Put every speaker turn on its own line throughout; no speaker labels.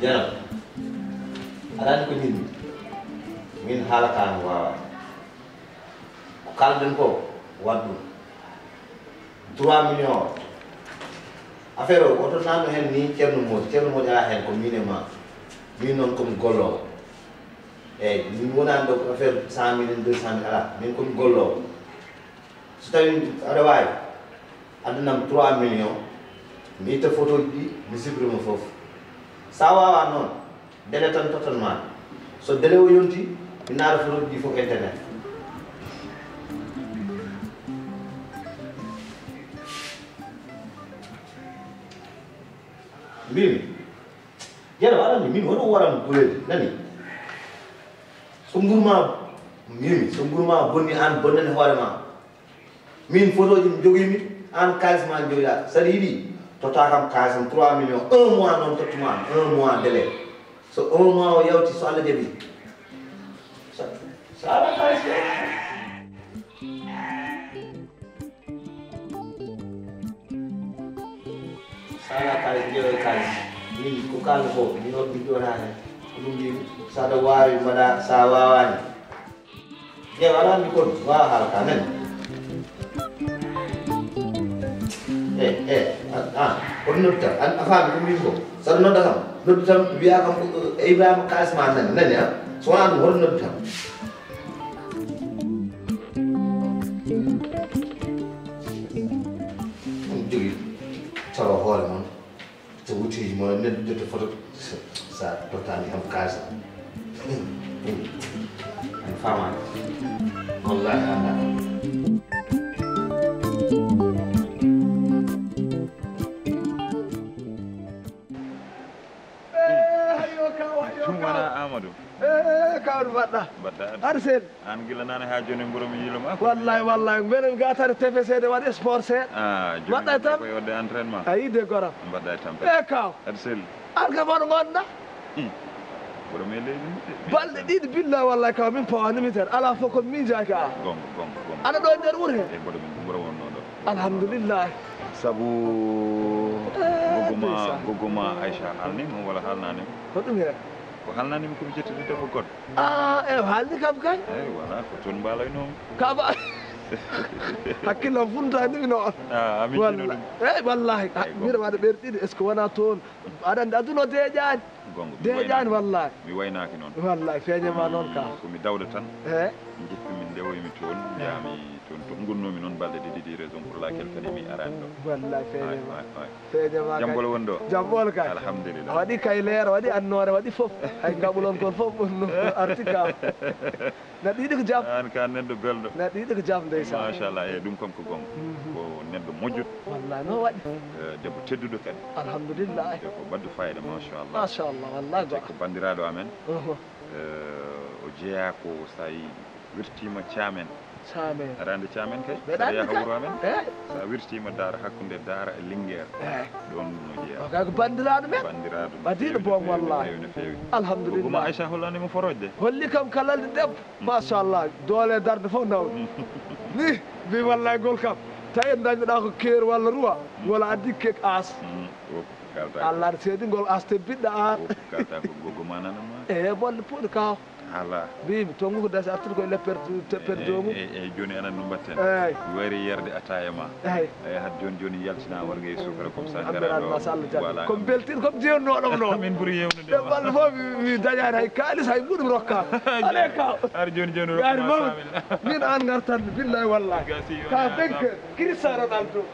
Jangan, ada ni kunci min halakan wa kalden ko wadu 3 millions affaire oto nano hen ni cerno mo ja hen ko minema min non comme gollo min wona do affaire 100 000 200 000 ala min comme gollo so tawi ada way adunam 3 millions mi te photo ji mi supprime fofu sawawa non délai tan totalement so délai o yonti inaara photo ji fof internet min jere waɗani min hoɗo waran goyede nani so gurma bonni an bonnani hoore ma min photo ji mi joguimi an kalis ma joguiɗa saɗa yiiɗi tota kam kalisam 3 millions 1 mois non tottuma 1 mois délai so 1 mois o yawti so Allah jaɓi so ala kalis ala kalis jeewe kalis min ko kalno ko min on min jona hen ko ɗum mbimi saɗa wawi mbaɗa sa wawani ƴeew aɗa andi kon wawa haala ka nani kono noddu tan a faami ko mbimi ko saɗa nodda kam noddu tan wiya kam Ibrahima kalis ma nani nani a so wona ɗum hoto noddu tan ɗum jogui tawa hoore moon so wutiji mo neddo jotto photo sa tottani kam kalis an famani wallahi anda kawɗo mbaɗɗa arsel an gila nane ha joni mburo mi yiloma wallahi mbeɗen gatare tfcde waɗi sport seeɗa mbaɗɗa tam ko yodde entraînement a yide goram mbaɗɗa tampere e kaw arsel an kam hoɗo gonɗa ɓuuro me leydi balɗe ɗiɗi billahi wallahi kaw min pawanimi ten ala fof komi miijaki a gonga aɗa ɗo e nder wuuro he e ɓuuro wonno ɗo alhamdulillah saabu goggoma Aïcha halnima walla halnanima hoɗum he ko halnanimi komi jettidi debbo goɗɗo e haalni kam kay eyi voilà ko toon mbalaynomi kaba hakkillam funtanimi noon amijino ɗum eyi wallahi mbiɗa waɗa ɓeer ɗiɗi est ce que wona toon aɗa andi aduna deeƴani deeƴani wallahi mi waynaki noon wallahi feeñema noon ka komi dawda tan e jippimi
ndewoymi toon jaami toon to gonnomi noon balɗe ɗiɗi raison pour laquelle kadi mi arani ɗo
wallahi feeñema
jambolo won ɗo
jambol kay
alhamdulillah
a waɗi kay leer waɗi annore waɗi fof hay gaɓulon kon fof ɓonno arti kam neɗɗo yiɗi ko jam
an ka neɗɗo belɗo
neɗɗo yiɗi ko jam ndeysan
machallah eyyi ɗum kam ko gonga ko neɗɗo moƴƴuɗo
wallahi no waɗi
debbo tedduɗo kadi
alhamdulillah
ko baddu fayida machallah
machallah wallahi go
ko bandiraɗo amen o jeeya ko sa wirtima Thiamen arande Thiamen kay saɗa yaha wuro amen sa wirtima Daara hakkude Daara e Linguére ɗon no jeeya
kay ko bandiraɗo men
bandiraɗo
ɓadiɗo boom wallahi
no feewi
alhamdulillah
goma Aïcha hollandimo forojde
holli kam kalalde debbo machallah doole darde fof nawde ni mbi wallahi ngol kam tawi en dañɗoɗa ko keer walla ruwa ngol addi kek as Allah aɗa seedi ngol as tebbiɗɗo an
kalta ko goggoma nanama
eyi bolle puuɗo kaw
ala
mbimi tongu ko dasi artude koye leppere jomum
eyyi joni anan no mbatten
eyyi
wari yerde ataya ma
eyyi
eyyi hat joni yaltina warga e sukara comme ça
ambiranma so Allah jaɓi komi beltin komi jewnoɗom noon
min ɓuuri yewnude
ɓe balle fof mi dañani hay kalis hay ɓuuɗum rokkama ale kaw
ar joni
gari mawɗo min an gartanmi billahi wallahi ka benke Cristiano Ronaldo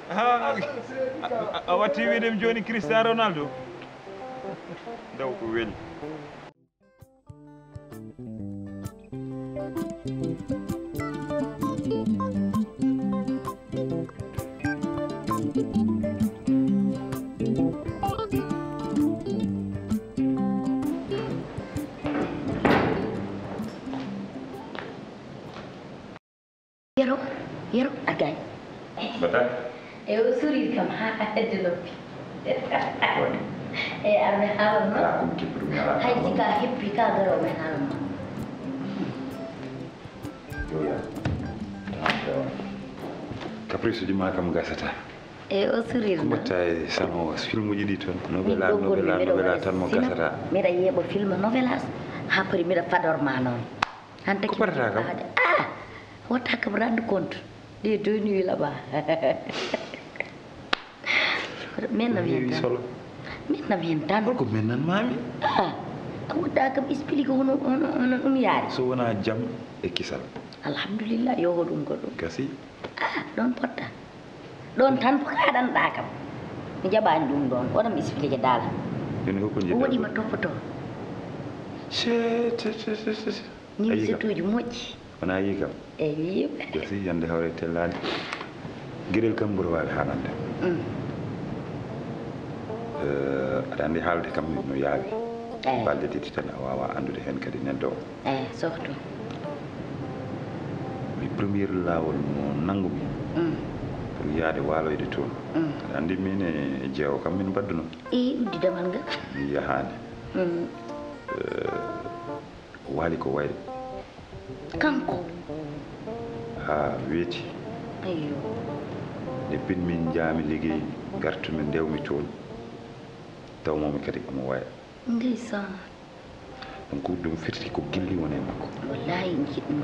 a watti wiidemi joni Cristiano Ronaldo daw ko weeli
Yero agay
bata
e o sourire kam ha hedde noppi e arme haalama
ko kibru ngala
hay sika heppi ka garo men haalama
yo ya caprice di ma kam gasata
e o sourire
mbatta e samo film uji ɗi toon novela tan mo gasata
mbiɗa yeeɓa film novelas ha pari mbiɗa fadorma noon han taki
ko parata kam
wotta kam rendre compte des 2 nuits là-bas mennam hen tan mennam hen tan
holko mennan mami
a wotta kam explique hono ɗum yaari
so wona jaam e kisal
alhamdulillah yo hoɗum ko ɗum
gasi
ɗon potta ɗon tan ko kaɗanɗa kam mi jaɓani ɗum ɗon oɗam explique dala
joni holko
o
jiɗɗa
waɗima toppoto nimsetuji moƴƴi
wona yi kam
eyi
gasi yande hawre tellade gueɗel kam ɓuuri wawi haalande aɗa andi haalde kam no yaawi balɗe ɗiɗi tan a wawa andude hen kadi neɗɗo o
eyi surtout
mi premier lawol mo nangumi pour yaade waloyde toon aɗa andi min e jeewo kam min badduno
eyi uddidamal ngal
mi yahani waali ko wayde
kanko
ha weeti
ayyo
nde bin min jaami liggey gartumi ndewmi toon tawmomi kadi omo waya
ndeysan
donc ɗum firti ko gilli woni e makko
wallahi jiɗmi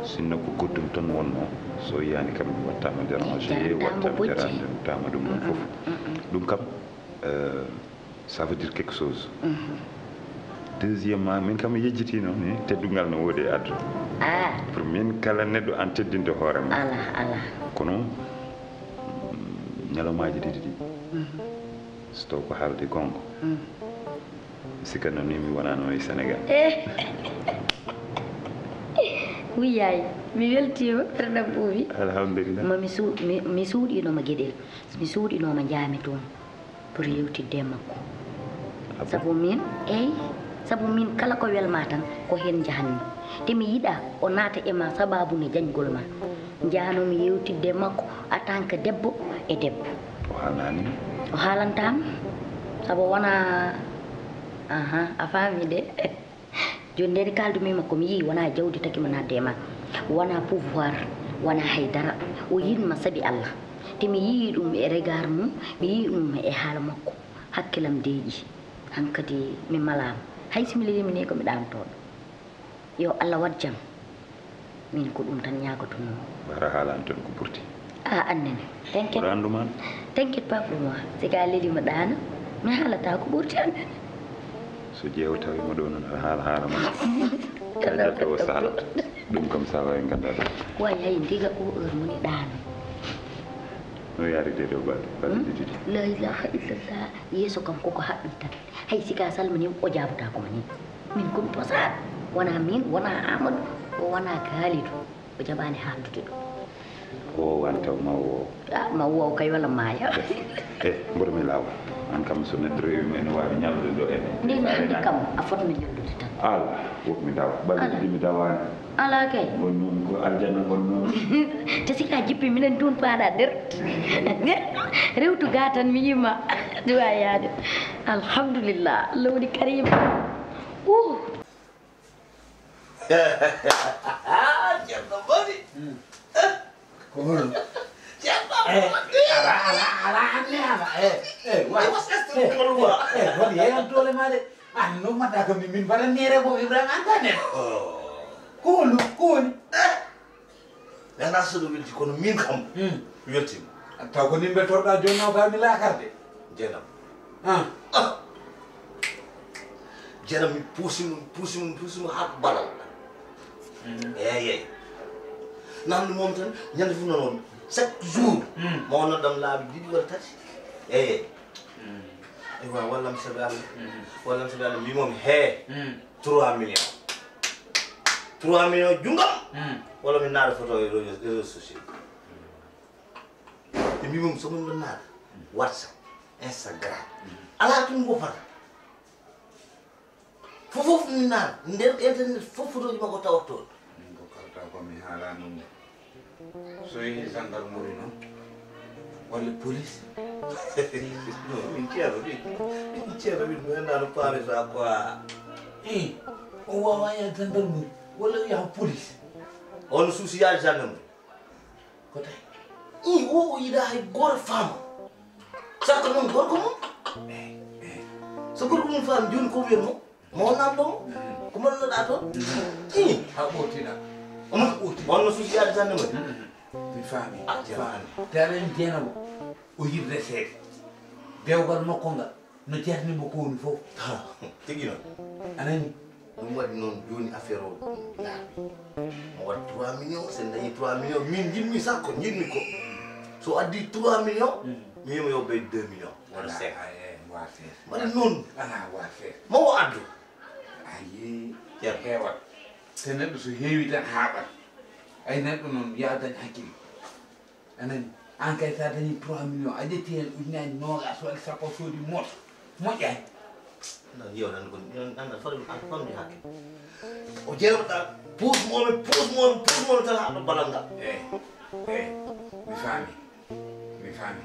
sinno ko goddum tan wonno so yiyani kam mi wattama dérangé wattama dérangétama ɗum ɗon fof ɗum kam ça veut dire quelque chose deuxièmement min kam yejjitino ni teddungal no woodi e aduna pour min kala neɗɗo an teddinde hoore ma
ala
kono ñalomaji ɗiɗi ɗi so taw ko haalde gonga sikkanno ni mi wonano e Sénégal
wiyayi mi weltima ɓerɗam ɓuuɓi
alhamdulillah
mi suuɗinoma gueɗel mi suuɗinoma jaami toon pour yewtidde e makko sabu min eyi sabu min kala ko welma tan ko hen jahanmi te mi yiiɗa o naata e ma sababune jañgol ma jahanomi yewtidde makko en tant que debbo e debbo
o haalnani
o haalantama sabu wona a faami de joni nde kaldumi makko mi yii wona jawdi taki mo nadde e ma wona pouvoir wona haydara o yinma saabi Allah te mi yii ɗum e regard mum mi yii ɗum e haala makko hakkilam deeƴi hankadi mi malama hay simi lelimi ko mi ɗamtoɗo yo Allah wat jam min ko ɗum tan ñagotono
bara haalani toon ko ɓurti
annene
rendement
t'inquiète pas pour moi si ka lelima ɗana mi haalata ko ɓurti annene
so ƴeewa tawima ɗo noon aɗa haala ma kay jalta o salata ɗum comme ça way gandaɗa
ko a yahi ndiga o heure moni ɗaano
no yaride ɗo balɗe ɗiɗi
la ilaha illallah yeeso kam koko haɓɓi tan hay sika salmini o jabotako ma ni min komi tosaɗo wona min wona amadou o wona kalidou o jaɓani haldude ɗo
o wanta mawo
mawo o kay walla maya
mboɗo mi laawa an kam so neɗɗo rewimi ene wawi ñallude ɗo ene
ndin andi kam a fotmi ñallude tan
ala wokmi dawa balɗe ɗiɗi mi dawani
ala kay
gonnoon ko aljanna gonnoon
te sika jippi minen toon paɗa nder rewtu ga tan mi yimma duwa yaade alhamdulillah allah woni karima
ceerno boni
ko hono
ceerno
ala annama woni yeyan dole ma de an no madda kam min mbaɗa nere ko ibrahima anta nen ko hollu ko woni
nana soɗo welti kono min kam weltima
taw ko nimɓe torɗa joni naw kawmi lakarde
jeenam jeenam mi puusimum ha balal eyyi namde moom tan ñande fof noon chaque jour ma wonnoɗam laabi ɗiɗi walla tati eyyi eywa wallam sabi allah mbimomi he 3 millions 3 millions junggam walla min naata photo e réseaux sociaux ɓe mbimomi somin ɗon naata whatsapp instagram ala tun wopata fofof min naata nder internet fof photo ji makko tawat toon
min ko kalta komi haala ɗum de so yehi gendarmerie noon walla police
min ceerno min mi annda no pameta quoi
o wawa yaha gendarmerie walla yaha police
on suusi yaade gendarmerie
ko tawi
o yiɗa hay goto faama sakko noon gorko mum so gorko mum faami joni ko wiyatmo ma wonnam ɗomo ko mbaɗonoɗa toon
ha ɓotiɗa
onno suusi yaade gendarmerie
mi faami te aɗani jeenamo o yiɗ reseede dewgal makko ngal no jarnimo ko woni fof
tigi noon
anani
ɗum waɗi noon joni affaire o laaɓi mo waɗi 3 millions sen dañi 3 millions min jinmi sakko jinmi ko so addi 3 millions mi yimo yo ɓey 2 millions wona sek
wasere
waɗi noon
ala wasere
mawo addu
ayi
Ceerno.
heewat te neɗɗo so heewi tan haaɓat ay neɗɗo noon ya dañ hakkille anani an kay sa dañi 3 millions a ƴetti hen ujunaji nogas waɗi sappo soodi moto moƴƴani
non yewnan ko anda fammi hakke o jeeroɗa puusmomi tan haɗo balal ngal
mi faami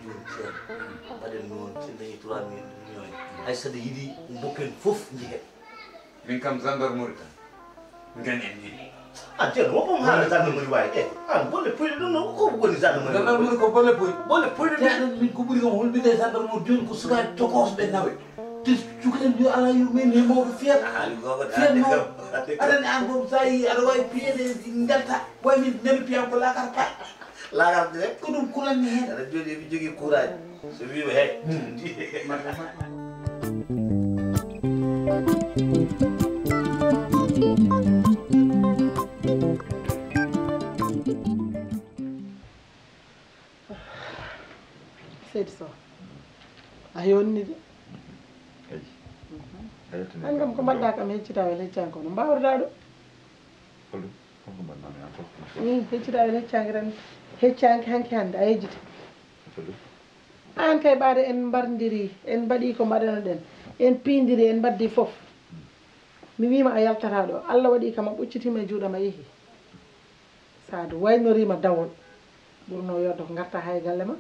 mbaɗen noon sen dañi 3 millions hay saɗa yiiɗi dokken fof jihen
min kam gendarmerie tan gañen ni
ceerno woppam haala gendarmerie wawi an bolle puyɗe ɗum noon ko woni
gendarmerie ko bolle puy
bolle puyɗe
te aɗan min ko ɓuuri kam holɓide gendarmerie joni ko sukaɓe tokosɓe nawe te cukalel yo ala yo min hemowɓe fiyata
haali gogo
fiyatno aɗani an kom sa yi aɗa wawi piyede jalta way min nemi piyam ko lakar pa
lagarde rek
ko ɗum kulanmi hen
aɗa joni eɓe jogui courage so wima he
seydi Sow a yonni de an kam ko mbaɗɗa kam heccitawel heccanki kono mbawrata ɗo heccitawel heccanki tan heccanki hanki hannde a yejjita an kay ɓaade en mbardiri en mbaɗi ko mbaɗano ɗen en piindiri en mbaddi fof mi wima a yaltata ɗo Allah waɗi kam a ɓuccitima e juuɗam a yeehi saadu waynorima dawol ɓurno yoddo ko garta hay galle ma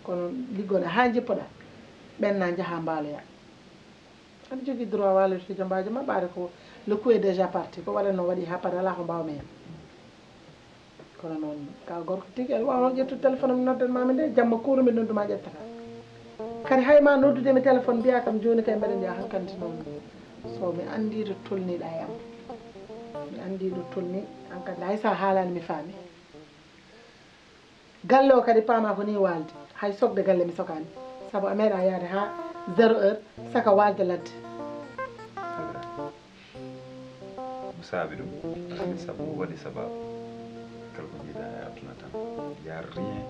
kono liggone ha jippoɗa ɓenna jaaha mbaaloya aɗa jogui droit wallude fijombaji ma ɓaade ko le coup est déjà parti ko waɗanno waɗi ha paara ala ko mbawmi hen kono noon ka gorko tigui aɗa wawno ƴettude téléphone am noddanmami nde jamma kurumi nodduma ƴettata kadi hayma noddudemi téléphone mbiya kam joni kay mbaɗen mbiya hankkandi noon so mi andi to tolniɗa yam mi andi ɗo tolni hankkandi hay sa haalani mi faami galle o kadi paama ko ni walde hay sogde galle mi sokani saabu a meeɗa yaade ha 0 heure saka walde ladde
saabi ɗum sabu waɗi sababu kala ko jiiɗa e aduna tan y a rien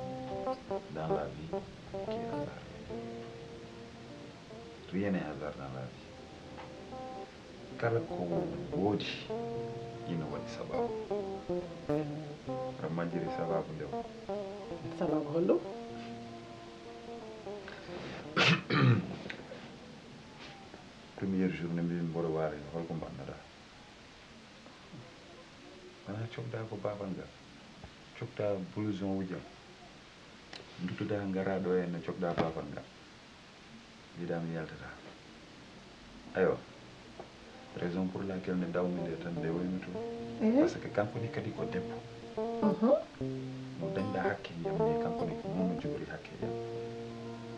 dans la vie qui est hasard rien n'est hasard dans la vie kala ko woodi ina waɗi sababu aɗa majjiri sababu nde o
sababu holɗum
premiére journée mbimi mboɗo waali holko mbannoɗa wona cogda ko babal ngal cogda blouson wujam duttuda ngaraɗo henne cogda babal ngal mbiɗa mi yaltata aywa raison pour laquelle ne dawmi nde tan nde wayno toon par ce que kanko ni kadi ko debbo mo dañɗa hakke yam ni kanko ni ko noon no jogori hakke yam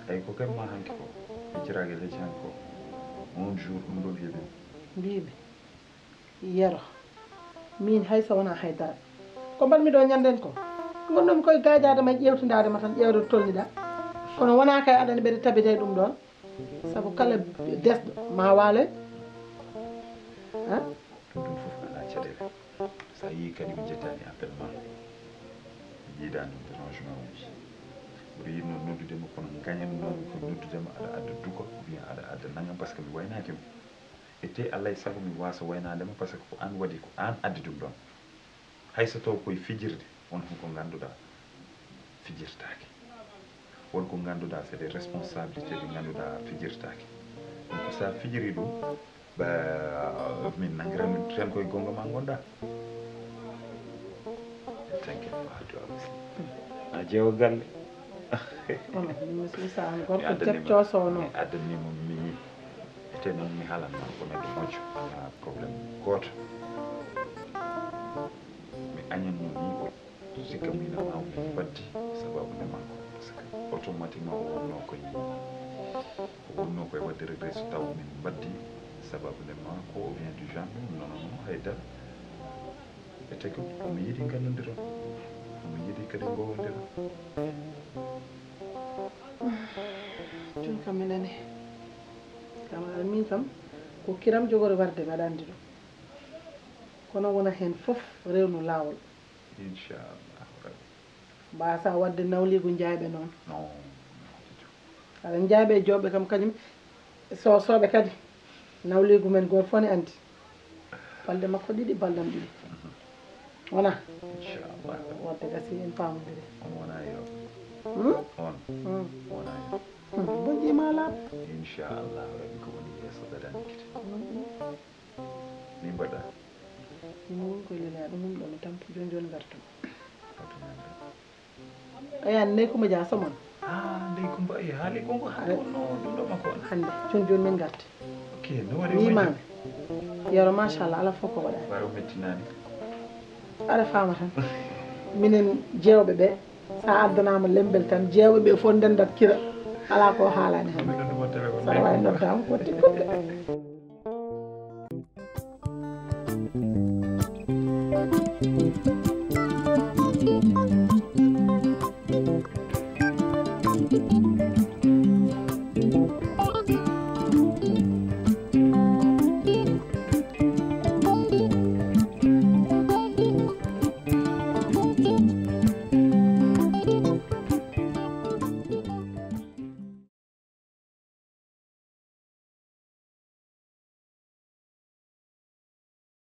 ay ko kam ma hanki ko hijirague lecci hanki ko on jour ɗum ɗon heeɓi
mbimi yero min hayso wona haydara ko mbanmi ɗo ñanden ko gonnomi koye gajadema ƴewtidadema tan ƴewde tolniɗa kono wona kay aɗani ɓeɗe tabite ɗum ɗon saabu kala desɗo ma waaloy
ɗum ɗum fof ala caɗele sa yi kadi mi jettani appel ma mi jiiɗani dérangement uji mbiɗo yiɗno noddudema kono gañannomi ko noddudema aɗa adda duko bien aɗa adda nagam par ce que mi waynakima e te allah e saago mi wasa waynadema par ce que ko an waɗi ko an addi ɗum ɗon hayso taw koye fijirde won honko ganduɗa fijirtake wonko ganduɗa c'est des responsabilités ɗi ganduɗa fijirtake donc sa fijiri ɗum min nangiramin ten koye gonga ma gonɗa t'inquiète pas toi aussi a ƴeewa galle
mi sa gorko jabcosono
addanimo mi ete noon mi haalanma ko neɗɗo moƴƴo ala probléme goto mi añanno ni o sikka mina ma mi baddi sababu nde makko par ce que automatiquement o wonno koye wadde regret so taw min baddi sababu nde makko ou bien du genre non haydara ete ko omi yiiɗi gallodiron omi yiiɗi kadi gowodiron
joni kam mi nani kam aɗa min kam ko kiram jogori warde mi aɗa andi ɗum kono wona hen foof rewnu lawol
inchallah rabbi
mbasa wadde nawligu jaaɓe noon
non
aɗa jaaɓe joɓɓe kam kañum sosoɓe kadi nawligu men goto fof ne andi balɗe makko ɗiɗi baldam ɗiɗi wona
inchallah
wadde gasi en pamodire
on wona yo on wona yo
bonjima laaɓ
inchallah rabbi ko woni yeeso gaɗani kiti ni mbaɗa
min woni koye lelaya ɗum ɗo mi tampi joni joni gartum
fatumande
ayani nayi Coumba Dia somon
ndey Coumba e haali gongo haali wonno ɗum ɗo makko on
hande joni joni min garti
ok no waɗi
wimami yero machallah ala fof ko waɗani
waro mettinani
aɗa fama tan minen jewɓe ɓe sa addanama lembel tan jewɓe ɓe fof ndendat kira ala ko haalani hen
min ɗum téléphone
saɗa wawi noddama ko tikkude
Thank you.